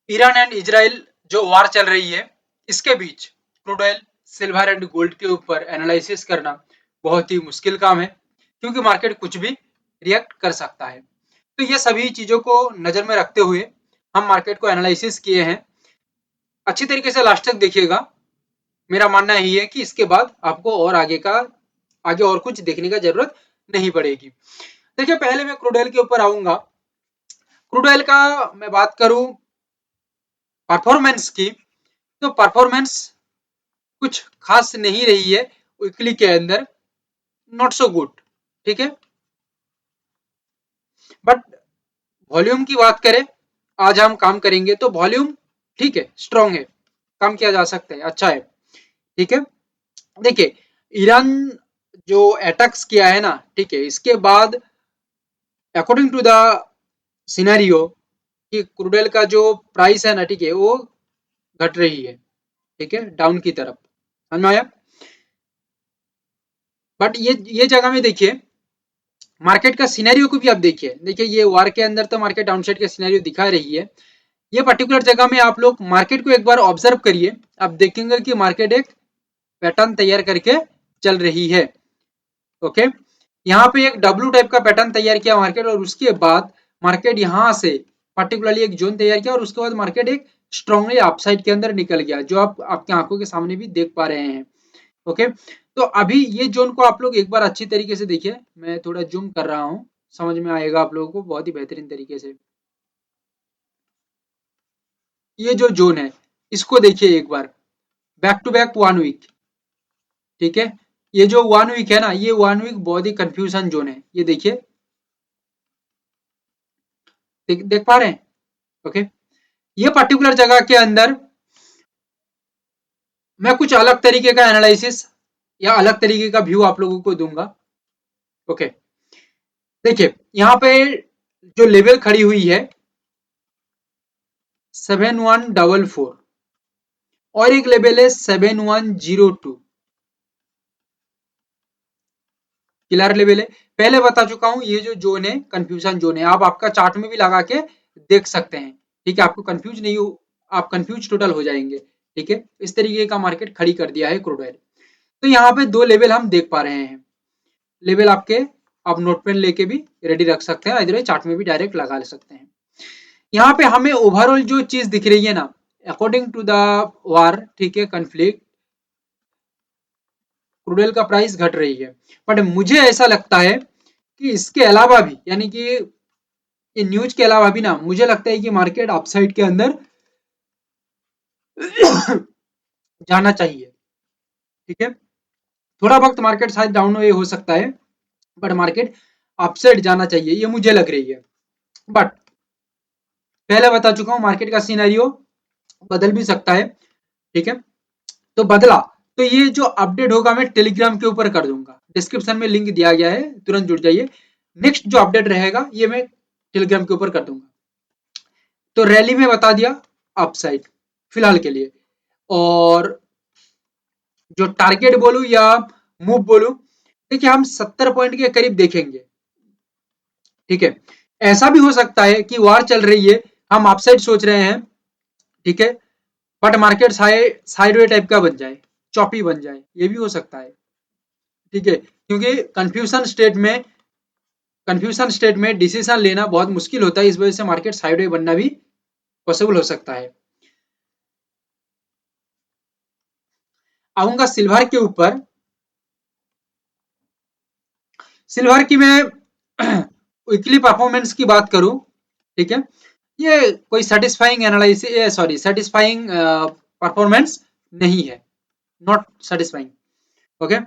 Iran and Israel जो वार चल रही है, इसके बीच crude oil, silver and gold के ऊपर एनालिसिस करना बहुत ही मुश्किल काम है, क्योंकि मार्केट कुछ भी रिएक्ट कर सकता है। तो ये सभी चीजों को नजर में रखते हुए हम मार्केट को एनालिसिस किए हैं। अच्छी तरीके से लास्ट तक देखिएगा। मेरा मानना यही है कि इसके बाद आपको और आगे और कुछ देखने का जरूरत नहीं पड़ेगी। देखिए, पहले मैं क्रूड ऑयल के ऊपर आऊंगा। क्रूड ऑयल का मैं बात करूं परफॉर्मेंस की, तो परफॉर्मेंस कुछ खास नहीं रही है वीकली के अंदर, नॉट सो गुड। ठीक है, बट वॉल्यूम की बात करें, आज हम काम करेंगे तो वॉल्यूम ठीक है, स्ट्रांग है, काम किया जा सकता है, अच्छा है। ठीक है, देखिए ईरान जो अटैक्स किया है ना, ठीक है, इसके बाद अकॉर्डिंग टू द सिनेरियो कि क्रूड ऑयल का जो प्राइस है ना, ठीक है, वो घट रही है, ठीक है, डाउन की तरफ। समझ में आया? बट ये जगह में देखिए, मार्केट का सिनेरियो को भी आप देखिए। देखिए, ये वार के अंदर तो मार्केट डाउनसाइड का सिनेरियो दिखा रही है। ये पर्टिकुलर जगह में आप लोग मार्केट को एक बार ऑब्जर्व करिए, आप देखेंगे कि मार्केट एक पैटर्न तैयार करके चल रही है। ओके, यहाँ पे एक डब्ल्यू टाइप का पैटर्न तैयार किया मार्केट, और उसके बाद मार्केट यहाँ से पर्टिकुलरली एक जोन तैयार किया, और उसके बाद मार्केट एक स्ट्रांगली अपसाइड के अंदर निकल गया, जो आप आपकी आंखों के सामने भी देख पा रहे हैं। ओके, तो अभी ये जोन को आप लोग एक बार अच्छी तरीके से देखिए। मैं थोड़ा जूम कर रहा हूँ, समझ में आएगा आप लोगों को बहुत ही बेहतरीन तरीके से। ये जो जोन है, इसको देखिए एक बार, बैक टू बैक 1 वीक। ठीक है, ये जो 1 वीक है ना, ये 1 वीक बहुत ही कंफ्यूजन जोन है। ये देखिए, देख पा रहे हैं? ओके, ये पर्टिकुलर जगह के अंदर मैं कुछ अलग तरीके का एनालिसिस या अलग तरीके का व्यू आप लोगों को दूंगा। ओके, देखिए यहाँ पे जो लेवल खड़ी हुई है 7144, और एक लेवल है 7102, क्लियर लेवल है। पहले बता चुका हूं, ये जो जोन है कंफ्यूजन जोन है, आप आपका चार्ट में भी लगा के देख सकते हैं। ठीक है, आपको कंफ्यूज नहीं हो, आप कंफ्यूज टोटल हो जाएंगे। ठीक है, इस तरीके का मार्केट खड़ी कर दिया है क्रूड ऑयल। तो यहाँ पे दो लेवल हम देख पा रहे हैं। लेवल आपके आप नोट पेन लेके भी रेडी रख सकते हैं, इधर चार्ट में भी डायरेक्ट लगा सकते हैं। यहाँ पे हमें ओवरऑल जो चीज दिख रही है ना, अकॉर्डिंग टू द वार, ठीक है, कन्फ्लिक्ट, क्रूड ऑयल का प्राइस घट रही है। बट मुझे ऐसा लगता है कि इसके अलावा भी, यानी कि ये न्यूज के अलावा भी ना, मुझे लगता है कि मार्केट अपसाइड के अंदर जाना चाहिए। ठीक है, थोड़ा वक्त मार्केट शायद डाउन हो सकता है, बट मार्केट अपसाइड जाना चाहिए, ये मुझे लग रही है। बट पहले बता चुका हूं, मार्केट का सिनेरियो बदल भी सकता है। ठीक है, तो बदला तो ये जो अपडेट होगा मैं टेलीग्राम के ऊपर कर दूंगा, डिस्क्रिप्शन में लिंक दिया गया है, तुरंत जुड़ जाइए। नेक्स्ट जो अपडेट रहेगा ये मैं टेलीग्राम के ऊपर कर दूंगा। तो रैली में बता दिया अपसाइड फिलहाल के लिए, और जो टारगेट बोलूं या मूव बोलूं, देखिए हम 70 पॉइंट के करीब देखेंगे। ठीक है, ऐसा भी हो सकता है कि वार चल रही है, हम अपसाइड सोच रहे हैं, ठीक है, बट मार्केट साइडवे टाइप का बन जाए, चॉपी बन जाए, ये भी हो सकता है। ठीक है, क्योंकि कंफ्यूजन स्टेट में डिसीजन लेना बहुत मुश्किल होता है, इस वजह से मार्केट साइडवे बनना भी पॉसिबल हो सकता है। आऊंगा सिल्वर के ऊपर। सिल्वर की मैं वीकली परफॉर्मेंस की बात करूं, ठीक है, ये कोई satisfying analysis, sorry satisfying performance नहीं है, नॉट सेटिस्फाइंग। ओके,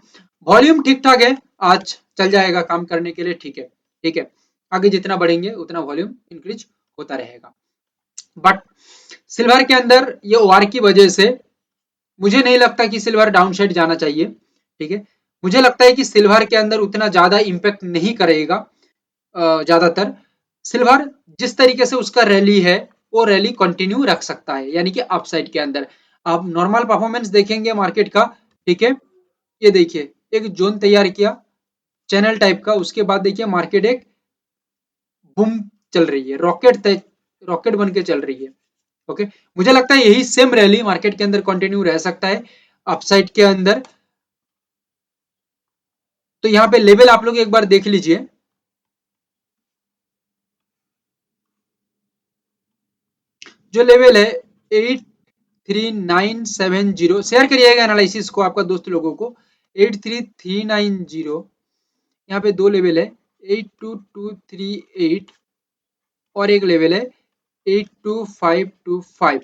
वॉल्यूम ठीक ठाक है, आज चल जाएगा काम करने के लिए। ठीक है, ठीक है, आगे जितना बढ़ेंगे उतना वॉल्यूम इंक्रीज होता रहेगा। बट सिल्वर के अंदर ये वार की वजह से मुझे नहीं लगता कि सिल्वर डाउन साइड जाना चाहिए। ठीक है, मुझे लगता है कि सिल्वर के अंदर उतना ज्यादा इम्पैक्ट नहीं करेगा। ज्यादातर सिल्वर जिस तरीके से उसका रैली है, वो रैली कंटिन्यू रख सकता है, यानी कि अपसाइड के अंदर आप नॉर्मल परफॉर्मेंस देखेंगे मार्केट का। ठीक है, ये देखिए एक जोन तैयार किया चैनल टाइप का, उसके बाद देखिए मार्केट एक बूम चल रही है, रॉकेट बन के चल रही है। ओके, मुझे लगता है यही सेम रैली मार्केट के अंदर कंटिन्यू रह सकता है अपसाइड के अंदर। तो यहाँ पे लेवल आप लोग एक बार देख लीजिए, जो लेवल है 83970, शेयर करिएगा एनालिसिस को आपका दोस्त लोगों को। 83390, यहाँ पे दो लेवल है 82238 और एक लेवल है 82525।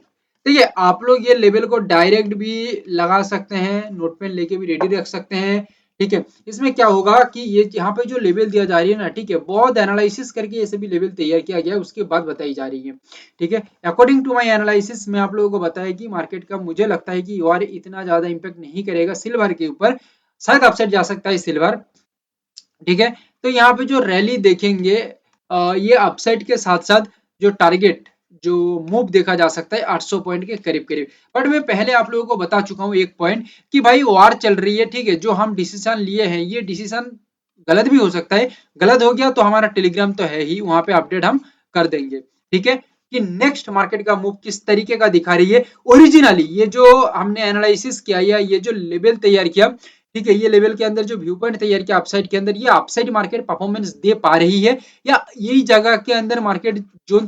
देखिए आप लोग ये लेवल को डायरेक्ट भी लगा सकते हैं, नोट पेन लेके भी रेडी रख सकते हैं, ठीक है। इसमें क्या होगा कि ये यहाँ पे जो लेवल दिया जा रही है ना, ठीक है, बहुत एनालिसिस करके ये सभी लेवल तैयार किया गया है, उसके बाद बताई जा रही है, ठीक है। अकॉर्डिंग टू माय एनालिसिस मैं आप लोगों को बताया कि मार्केट का मुझे लगता है कि और इतना ज्यादा इंपैक्ट नहीं करेगा सिल्वर के ऊपर, शायद अपसाइड जा सकता है सिल्वर, ठीक है। तो यहाँ पे जो रैली देखेंगे ये अपसाइड के साथ साथ जो टारगेट जो मूव देखा जा सकता है 800 पॉइंट के करीब करीब। बट मैं पहले आप लोगों को बता चुका हूँ एक पॉइंट कि भाई वार चल रही है, ठीक है, जो हम डिसीजन लिए हैं ये डिसीजन गलत भी हो सकता है। गलत हो गया तो हमारा टेलीग्राम तो है ही, वहां पे अपडेट हम कर देंगे, ठीक है, कि नेक्स्ट मार्केट का मूव किस तरीके का दिखा रही है। ओरिजिनली ये जो हमने एनालिसिस किया या ये जो लेवल तैयार किया, ठीक है, ये लेवल के अंदर जो व्यू पॉइंट तैयार किया अपसाइड के अंदर, ये अपसाइड मार्केट परफॉर्मेंस दे पा रही है या यही जगह के अंदर मार्केट जोन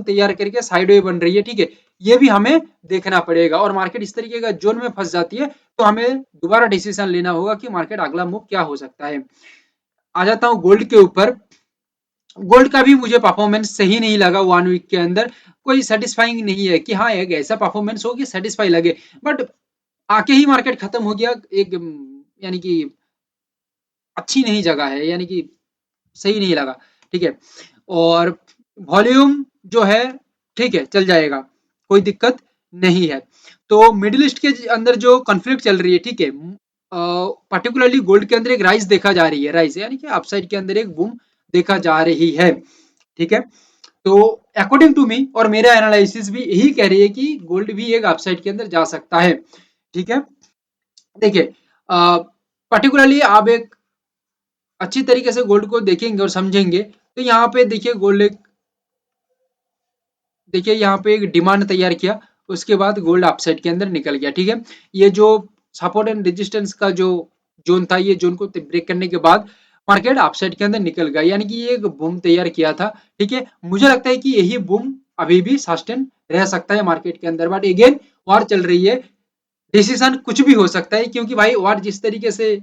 तैयार करके साइडवे बन रही है, ठीक है, ये भी हमें देखना पड़ेगा। और मार्केट इस तरीके का जोन में फंस जाती है तो हमें दोबारा डिसीजन लेना होगा कि मार्केट अगला मूव क्या हो सकता है। आ जाता हूँ गोल्ड के ऊपर। गोल्ड का भी मुझे परफॉर्मेंस सही नहीं लगा 1 वीक के अंदर, कोई सेटिस्फाइंग नहीं है कि हाँ एक ऐसा परफॉर्मेंस हो कि सेटिस्फाई लगे, बट आके ही मार्केट खत्म हो गया एक, यानी कि अच्छी नहीं जगह है, यानी कि सही नहीं लगा, ठीक है। और वॉल्यूम जो है, ठीक है, चल जाएगा, कोई दिक्कत नहीं है। तो मिडिल ईस्ट के अंदर जो कॉन्फ्लिक्ट चल रही है, ठीक है, पर्टिकुलरली गोल्ड के अंदर एक राइज देखा जा रही है, राइज यानी कि अपसाइड के अंदर एक बूम देखा जा रही है, ठीक है। तो अकॉर्डिंग टू मी और मेरा एनालिसिस भी यही कह रही है कि गोल्ड भी एक अपसाइड के अंदर जा सकता है, ठीक है। देखिए पर्टिकुलरली आप एक अच्छी तरीके से गोल्ड को देखेंगे और समझेंगे तो यहाँ पे देखिए गोल्ड एक, देखिए यहाँ पे एक डिमांड तैयार किया, उसके बाद गोल्ड अपसाइड के अंदर निकल गया, ठीक है। ये जो सपोर्ट एंड रेजिस्टेंस का जो जोन था, ये जोन को ब्रेक करने के बाद मार्केट अपसाइड के अंदर निकल गया, यानी कि ये एक बूम तैयार किया था, ठीक है। मुझे लगता है कि यही बूम अभी भी सस्टेन रह सकता है मार्केट के अंदर, बट अगेन वॉर चल रही है, डिसीजन कुछ भी हो सकता है, क्योंकि भाई वॉर जिस तरीके से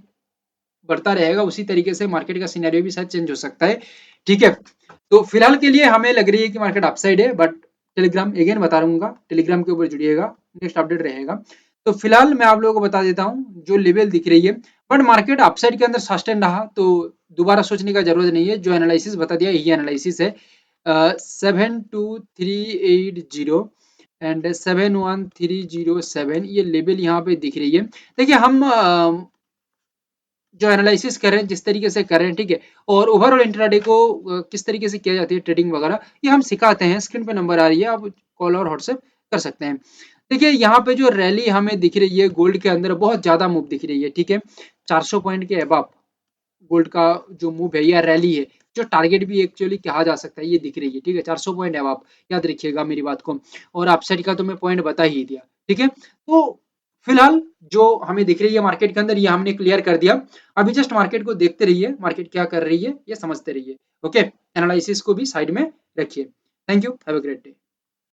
बढ़ता रहेगा उसी तरीके से मार्केट का सिनेरियो भी शायद चेंज हो सकता है, ठीक है। तो फिलहाल के लिए हमें लग रही है कि मार्केट अपसाइड है, बट टेलीग्राम अगेन बता दूंगा, टेलीग्राम के ऊपर जुड़िएगा, नेक्स्ट अपडेट रहेगा। तो फिलहाल मैं आप लोगों को बता देता हूँ जो लेवल दिख रही है, बट मार्केट अपसाइड के अंदर सस्टेन रहा तो दोबारा सोचने का जरूरत नहीं है, जो एनालिसिस बता दिया यही एनालिसिस है। 72380 एंड 71307 ये लेवल यहाँ पे दिख रही है। देखिए हम जो एनालिसिस कर रहे हैं जिस तरीके से कर रहे हैं, ठीक है, और ओवरऑल इंट्राडे को किस तरीके से किया जाती है ट्रेडिंग वगैरह, ये हम सिखाते हैं, स्क्रीन पे नंबर आ रही है, आप कॉल और व्हाट्सएप कर सकते हैं। देखिए यहाँ पे जो रैली हमें दिख रही है गोल्ड के अंदर बहुत ज्यादा मूव दिख रही है, ठीक है, 400 पॉइंट के अबव गोल्ड का जो मूव है या रैली है, जो टारगेट भी एक्चुअली कहा जा सकता है, ये दिख रही है, ठीक है, 400 पॉइंट है, आप याद रखिएगा मेरी बात को। और अपसाइड का तो मैं पॉइंट बता ही दिया, ठीक है। तो फिलहाल जो हमें दिख रही है मार्केट के अंदर ये हमने क्लियर कर दिया, अभी जस्ट मार्केट को देखते रहिए मार्केट क्या कर रही है ये समझते रहिए, ओके, एनालिसिस को भी साइड में रखिए। Thank you, have a great day.